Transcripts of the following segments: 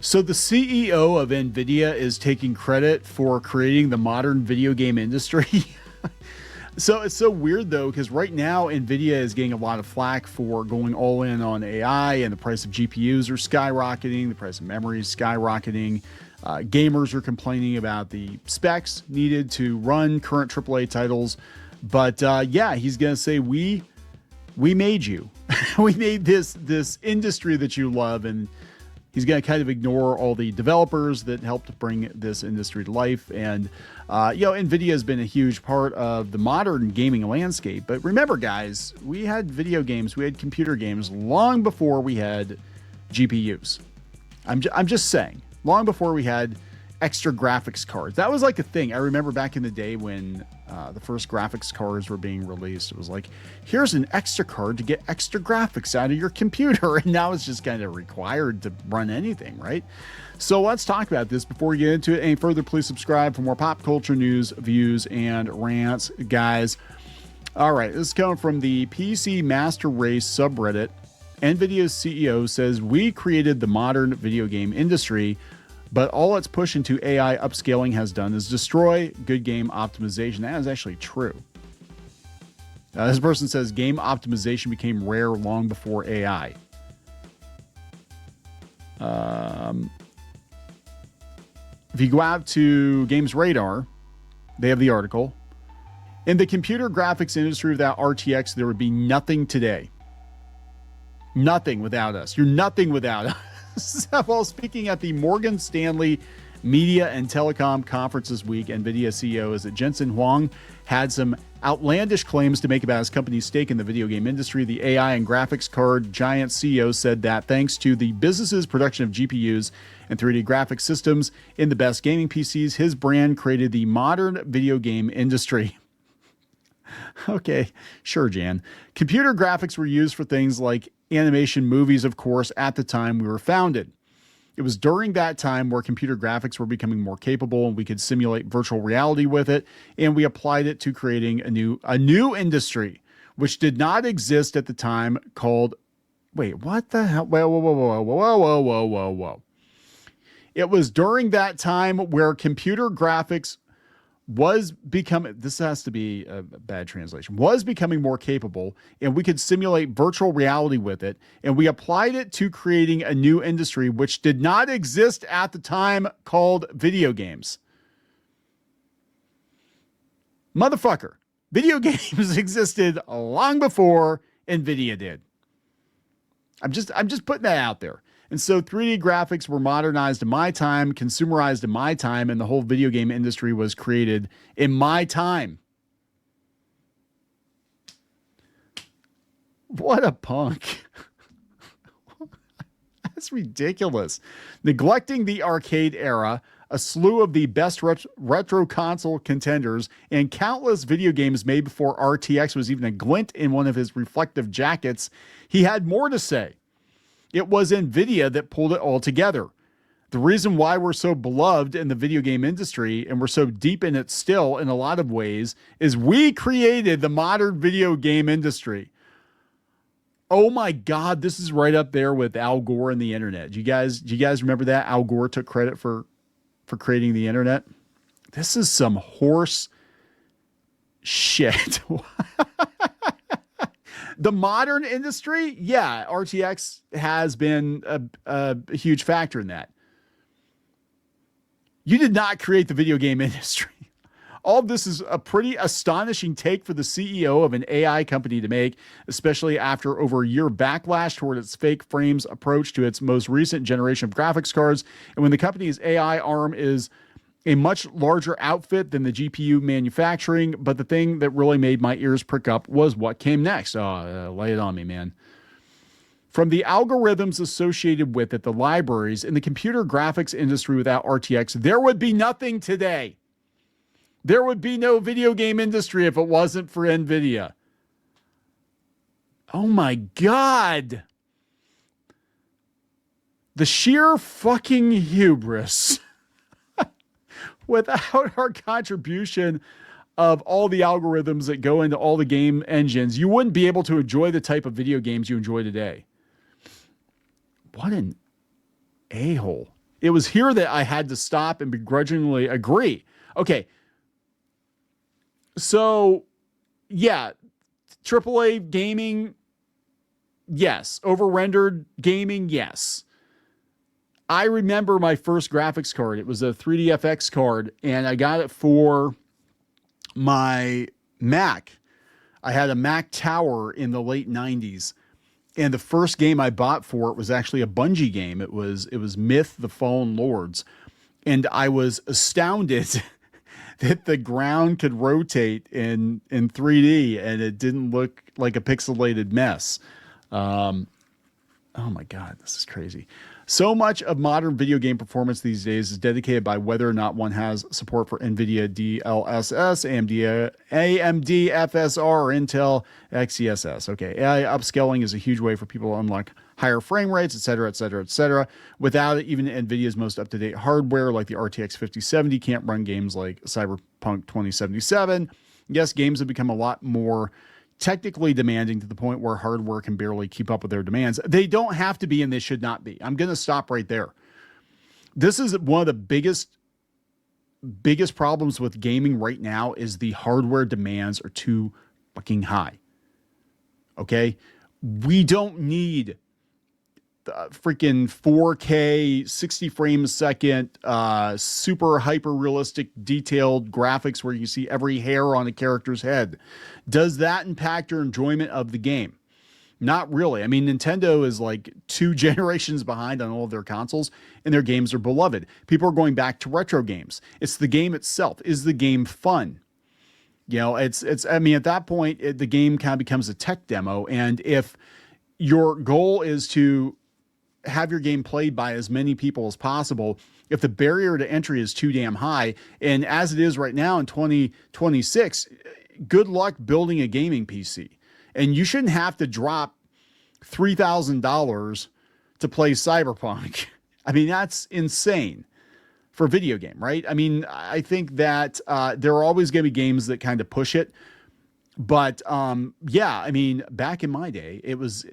So the CEO of NVIDIA is taking credit for creating the modern video game industry. So it's so weird though, because right now NVIDIA is getting a lot of flack for going all in on AI, and the price of GPUs are skyrocketing, the price of memory is skyrocketing. Gamers are complaining about the specs needed to run current AAA titles. But yeah, he's going to say, we made you. We made this industry that you love, and he's going to kind of ignore all the developers that helped bring this industry to life. And, NVIDIA has been a huge part of the modern gaming landscape. But remember, guys, we had video games, we had computer games long before we had GPUs. I'm just saying, long before we had extra graphics cards. That was like a thing. I remember back in the day when the first graphics cards were being released. It was like, here's an extra card to get extra graphics out of your computer. And now it's just kind of required to run anything, right? So let's talk about this. Before we get into it any further, please subscribe for more pop culture news, views, and rants, guys. All right, this is coming from the PC Master Race subreddit. NVIDIA's CEO says, we created the modern video game industry, but all its push into AI upscaling has done is destroy good game optimization. That is actually true. This person says game optimization became rare long before AI. If you go out to Games Radar, they have the article. In the computer graphics industry without RTX, there would be nothing today. Nothing without us. You're nothing without us. While speaking at the Morgan Stanley Media and Telecom Conference this week, NVIDIA CEO is that Jensen Huang had some outlandish claims to make about his company's stake in the video game industry. The AI and graphics card giant CEO said that thanks to the business's production of GPUs and 3D graphics systems in the best gaming PCs, his brand created the modern video game industry. Okay, sure, Jan. Computer graphics were used for things like animation movies, of course, at the time we were founded. It was during that time where computer graphics were becoming more capable and we could simulate virtual reality with it, and we applied it to creating a new industry, which did not exist at the time, called, wait, what the hell? Whoa. It was during that time where computer graphics was becoming, this has to be a bad translation, was becoming more capable, and we could simulate virtual reality with it, and we applied it to creating a new industry which did not exist at the time, called video games. Motherfucker, video games existed long before NVIDIA did. I'm just putting that out there. And so 3D graphics were modernized in my time, consumerized in my time, and the whole video game industry was created in my time. What a punk. That's ridiculous. Neglecting the arcade era, a slew of the best retro console contenders, and countless video games made before RTX was even a glint in one of his reflective jackets, he had more to say. It was NVIDIA that pulled it all together. The reason why we're so beloved in the video game industry, and we're so deep in it still in a lot of ways, is we created the modern video game industry. Oh my God, this is right up there with Al Gore and the internet. Do you guys remember that? Al Gore took credit for creating the internet. This is some horse shit. The modern industry, yeah, RTX has been a huge factor in that. You did not create the video game industry. All of this is a pretty astonishing take for the CEO of an AI company to make, especially after over a year backlash toward its fake frames approach to its most recent generation of graphics cards. And when the company's AI arm is a much larger outfit than the GPU manufacturing, but the thing that really made my ears prick up was what came next. Lay it on me, man. From the algorithms associated with it, the libraries, in the computer graphics industry without RTX, there would be nothing today. There would be no video game industry if it wasn't for NVIDIA. Oh my God. The sheer fucking hubris. Without our contribution of all the algorithms that go into all the game engines, you wouldn't be able to enjoy the type of video games you enjoy today. What an a-hole. It was here that I had to stop and begrudgingly agree. Okay. So, yeah, AAA gaming, yes. Over-rendered gaming, yes. I remember my first graphics card. It was a 3DFX card, and I got it for my Mac. I had a Mac Tower in the late 90s. And the first game I bought for it was actually a Bungie game. It was Myth: The Fallen Lords. And I was astounded that the ground could rotate in 3D and it didn't look like a pixelated mess. Oh my God, this is crazy. So much of modern video game performance these days is dedicated by whether or not one has support for NVIDIA DLSS, AMD FSR, or Intel XeSS. Okay, AI upscaling is a huge way for people to unlock higher frame rates, et cetera, et cetera, et cetera. Without it, even NVIDIA's most up-to-date hardware, like the RTX 5070, can't run games like Cyberpunk 2077. Yes, games have become a lot more technically demanding to the point where hardware can barely keep up with their demands. They don't have to be, and they should not be. I'm going to stop right there. This is one of the biggest problems with gaming right now is the hardware demands are too fucking high. Okay? We don't need freaking 4K, 60 frames a second, super hyper realistic detailed graphics where you see every hair on a character's head. Does that impact your enjoyment of the game? Not really. I mean, Nintendo is like 2 generations behind on all of their consoles, and their games are beloved. People are going back to retro games. It's the game itself. Is the game fun? You know, I mean, at that point, the game kind of becomes a tech demo. And if your goal is to have your game played by as many people as possible, if the barrier to entry is too damn high, and as it is right now in 2026, good luck building a gaming PC. And you shouldn't have to drop $3,000 to play Cyberpunk. I mean, that's insane for a video game, right? I mean, I think that there are always going to be games that kind of push it. But yeah, I mean, back in my day, it was,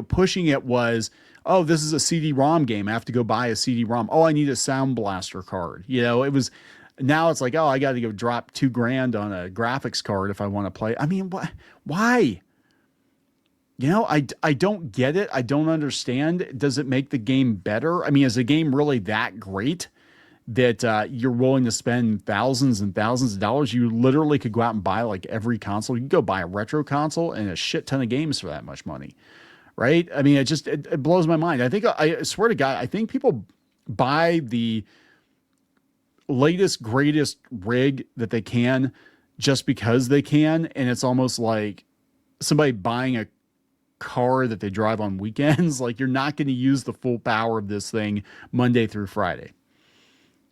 pushing it was, oh, this is a CD-ROM game. I have to go buy a CD-ROM. Oh, I need a Sound Blaster card. It was, now it's like, oh, I got to go drop $2,000 on a graphics card if I want to play. I mean, why? I don't get it. I don't understand. Does it make the game better? I mean, is the game really that great that you're willing to spend thousands and thousands of dollars? You literally could go out and buy like every console. You can go buy a retro console and a shit ton of games for that much money. Right? I mean, it blows my mind. I swear to God, I think people buy the latest, greatest rig that they can just because they can. And it's almost like somebody buying a car that they drive on weekends. Like, you're not going to use the full power of this thing Monday through Friday,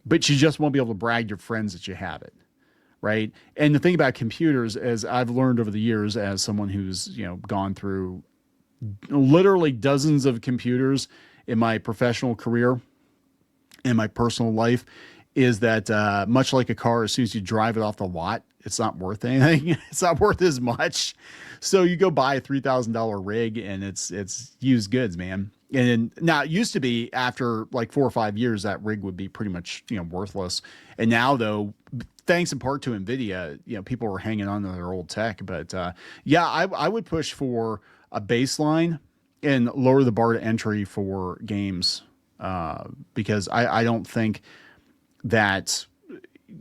but you just won't be able to brag to your friends that you have it. Right? And the thing about computers, as I've learned over the years, as someone who's, gone through literally dozens of computers in my professional career and my personal life, is that much like a car, as soon as you drive it off the lot, it's not worth anything. It's not worth as much. So you go buy a $3,000 rig and it's used goods, man. And now it used to be after like 4 or 5 years, that rig would be pretty much, worthless. And now though, thanks in part to NVIDIA, people were hanging on to their old tech. But yeah, I would push for a baseline and lower the bar to entry for games, because I don't think that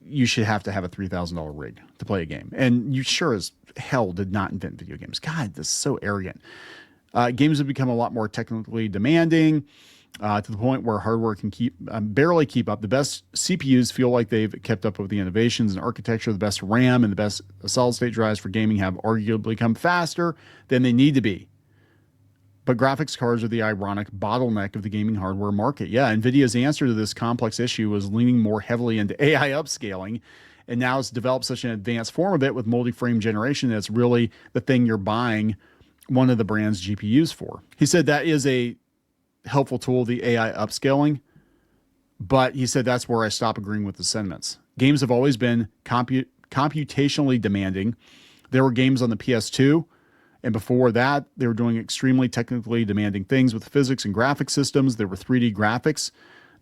you should have to have a $3,000 rig to play a game. And you sure as hell did not invent video games. God, this is so arrogant. Games have become a lot more technically demanding, to the point where hardware can barely keep up. The best CPUs feel like they've kept up with the innovations in architecture. The best RAM and the best solid state drives for gaming have arguably come faster than they need to be. But graphics cards are the ironic bottleneck of the gaming hardware market. Yeah, NVIDIA's answer to this complex issue was leaning more heavily into AI upscaling, and now it's developed such an advanced form of it with multi-frame generation that's really the thing you're buying one of the brand's GPUs for. He said that is a helpful tool, the AI upscaling, but he said that's where I stop agreeing with the sentiments. Games have always been computationally demanding. There were games on the PS2, and before that, they were doing extremely technically demanding things with physics and graphic systems. There were 3D graphics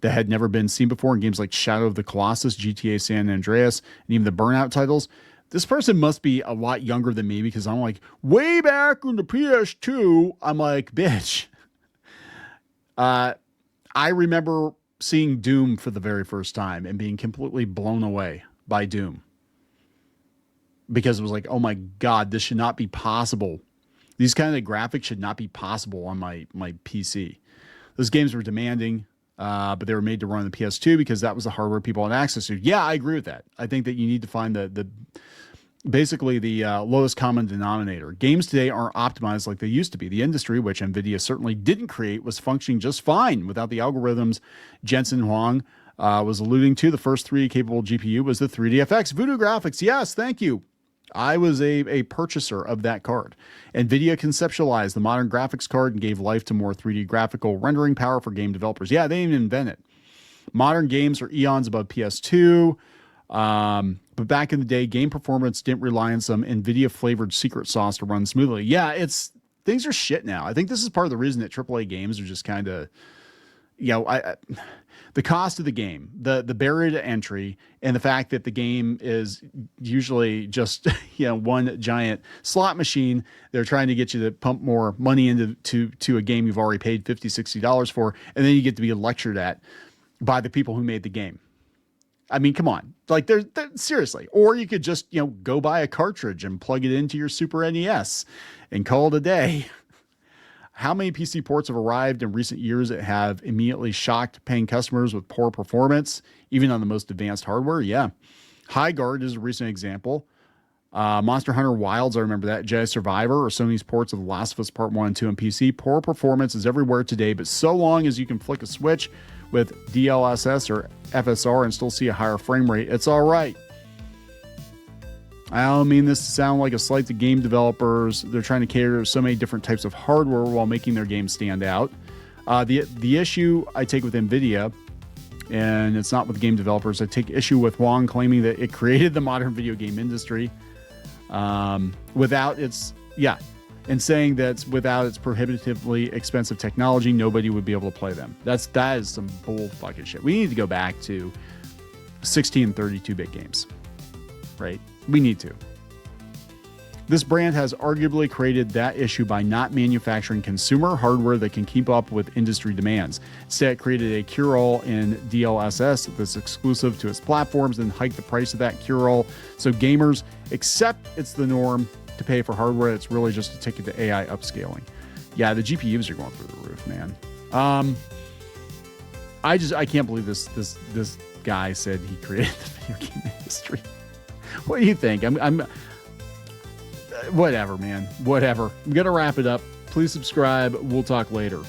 that had never been seen before in games like Shadow of the Colossus, GTA San Andreas, and even the Burnout titles. This person must be a lot younger than me because I'm like, way back in the PS2, I'm like, bitch. I remember seeing Doom for the very first time and being completely blown away by Doom. Because it was like, oh my God, this should not be possible. These kind of graphics should not be possible on my PC. Those games were demanding, but they were made to run on the PS2 because that was the hardware people had access to. Yeah, I agree with that. I think that you need to find basically the lowest common denominator. Games today aren't optimized like they used to be. The industry, which NVIDIA certainly didn't create, was functioning just fine without the algorithms Jensen Huang was alluding to. The first 3D capable GPU was the 3DFX Voodoo Graphics. Yes, thank you. I was a purchaser of that card. NVIDIA conceptualized the modern graphics card and gave life to more 3D graphical rendering power for game developers. Yeah, they didn't invent it. Modern games are eons above PS2. But back in the day, game performance didn't rely on some NVIDIA flavored secret sauce to run smoothly. Yeah, things are shit now. I think this is part of the reason that AAA games are just kind of, the cost of the game, the barrier to entry, and the fact that the game is usually just one giant slot machine. They're trying to get you to pump more money into a game you've already paid $50, $60 for, and then you get to be lectured at by the people who made the game. I mean, come on, like they're seriously. Or you could just go buy a cartridge and plug it into your Super NES and call it a day. How many PC ports have arrived in recent years that have immediately shocked paying customers with poor performance, even on the most advanced hardware? Yeah. High Guard is a recent example. Monster Hunter Wilds, I remember that. Jedi Survivor or Sony's ports of The Last of Us Part 1 and 2 on PC. Poor performance is everywhere today, but so long as you can flick a switch with DLSS or FSR and still see a higher frame rate, it's all right. I don't mean this to sound like a slight to game developers. They're trying to cater to so many different types of hardware while making their games stand out. The issue I take with NVIDIA, and it's not with game developers, I take issue with Huang claiming that it created the modern video game industry without its, and saying that without its prohibitively expensive technology, nobody would be able to play them. That is some bull fucking shit. We need to go back to 16 and 32-bit games, right? We need to. This brand has arguably created that issue by not manufacturing consumer hardware that can keep up with industry demands. Instead, it created a cure-all in DLSS that's exclusive to its platforms and hiked the price of that cure-all. So gamers accept it's the norm to pay for hardware that's really just a ticket to AI upscaling. Yeah, the GPUs are going through the roof, man. I can't believe this guy said he created the video game industry. What do you think? I'm whatever, man. Whatever. I'm going to wrap it up. Please subscribe. We'll talk later.